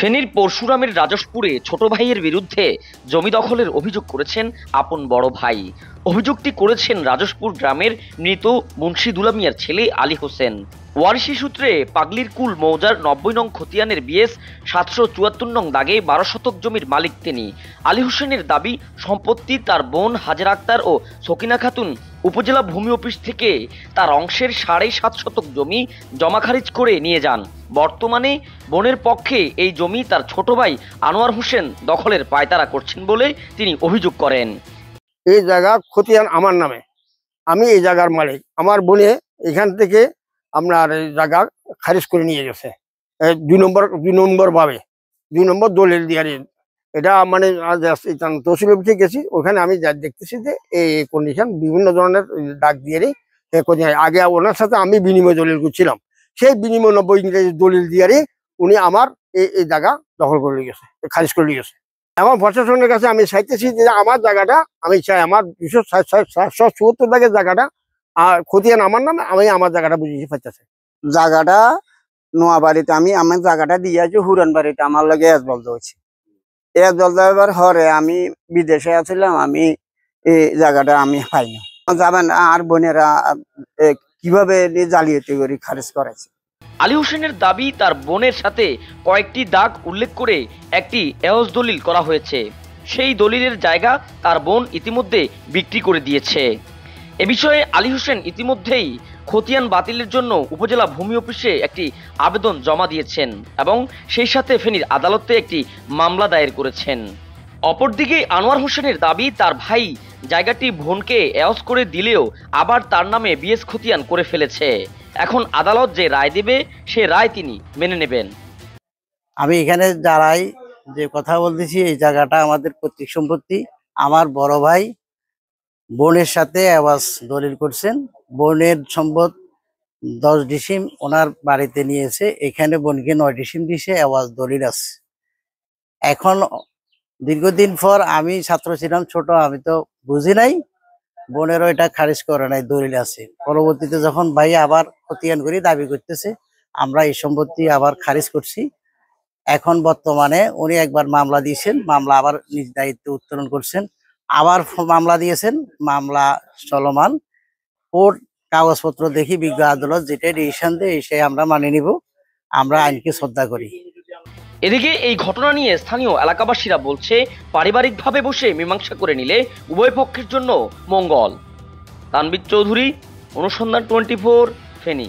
ফেনীর পরশুরামের রাজশপুরে ছোট ভাইয়ের বিরুদ্ধে জমি দখলের অভিযোগ করেছেন আপন বড় ভাই। অভিযোগটি করেছেন রাজশপুর গ্রামের মৃত মুন্সি দুলা মিয়ার ছেলে আলী হোসেন। ওয়ারিশি সূত্রে পাগলির কুল মৌজার ৯০ নং খতিয়ানের বিএস ৭৭৪ নং দাগে ১২ শতক জমির মালিক তিনি। আলী হোসেনের দাবি, সম্পত্তি তার বোন হাজেরা আক্তার ও সকিনা খাতুন উপজেলা ভূমি অফিস থেকে তার অংশের ৭.৫ শতক জমি জমা খারিজ করে নিয়ে যান। বর্তমানে বোনের পক্ষে এই জমি তার ছোট ভাই আনোয়ার হোসেন দখলের পায়তারা করছেন বলে তিনি অভিযোগ করেন। এই জায়গা খতিয়ান আমার নামে, আমি এই জায়গার মালিক। আমার বোনে এখান থেকে আপনার এই জায়গা খারিজ করে নিয়ে গেছে ২ নম্বর দলিল দিয়ে। এটা মানে তহসিল অফিসে গেছি, ওখানে আমি যা দেখতেছি যে এই কন্ডিশন বিভিন্ন ধরনের ডাক দিয়ে আগে ওনার সাথে আমি বিনিময় দলিল করছিলাম, সেই বিনিময় ৯০ দলিল দিয়ে উনি আমার এই জায়গা দখল করে গেছে, খারিজ করে গেছে। এখন প্রশাসনের কাছে আমি চাইতেছি যে আমার জায়গাটা, আমি চাই আমার ২৭৭ দাগের জায়গাটা আর খতিয়ান আমার নামে, আমি আমার জায়গাটা বুঝিয়ে পাইতেছে। জায়গাটা নোয়াবাড়িতে আমি আমার জায়গাটা দিয়েছি, হুরান বাড়িতে আমার লাগে এজবল হয়েছে। এজবল দেওয়ার হরে আমি বিদেশে আছিলাম, আমি এই জায়গাটা আমি পাইনি। যাবেন আর বোনেরা কিভাবে জালিয়াতি করে খারিজ করেছে। আলী হোসেনের দাবি, তার বোনের সাথে কয়েকটি দাগ উল্লেখ করে একটি এওজ দলিল করা হয়েছে। সেই দলিলের জায়গা তার বোন ইতিমধ্যে বিক্রি করে দিয়েছে। এ বিষয়ে আলী হোসেন ইতিমধ্যেই খতিয়ান বাতিলের জন্য উপজেলা ভূমি অফিসে একটি আবেদন জমা দিয়েছেন এবং সেই সাথে ফেনীর আদালতে একটি মামলা দায়ের করেছেন। অপরদিকে আনোয়ার হোসেনের দাবি, তার ভাই জায়গাটি বোনকে এওজ করে দিলেও আবার তার নামে বিএস খতিয়ান করে ফেলেছে। এখন আদালত যে রায় দেবে সে রায় তিনি মেনে নেবেন। আমি এখানে দাঁড়াই যে কথা বলতেছি, এই জায়গাটা আমাদের পৈতৃক সম্পত্তি। আমার বড় ভাই বোনের সাথে আওয়াজ দলিল করছেন। বোনের সম্পদ ১০ ডিসিম ওনার বাড়িতে নিয়েছে, এখানে বোনকে ৯ ডিসিম দিছে, আওয়াজ দলিল আছে। এখন দীর্ঘদিন পর, আমি ছাত্র ছিলাম, ছোট, আমি তো বুঝি নাই, বোনেরও এটা খারিজ করে নাই, দলিল আছে। পরবর্তীতে যখন ভাই আবার খতিয়ান করে দাবি করতেছে, আমরা এই সম্পত্তি আবার খারিজ করছি। এখন বর্তমানে উনি একবার মামলা দিয়েছেন, মামলা আবার নিজ দায়িত্বে উত্তোলন করছেন, আবার মামলা দিয়েছেন, মামলা চলমান। কোর্ট কাগজপত্র দেখি বিজ্ঞ আদালত যেটা ডিসিশন দেয় সে আমরা মানে নিব, আমরা আইনকে শ্রদ্ধা করি। এদিকে এই ঘটনা নিয়ে স্থানীয় এলাকাবাসীরা বলছে, পারিবারিকভাবে বসে মীমাংসা করে নিলে উভয় পক্ষের জন্য মঙ্গল। তানভীর চৌধুরী, অনুসন্ধান 24, ফেনী।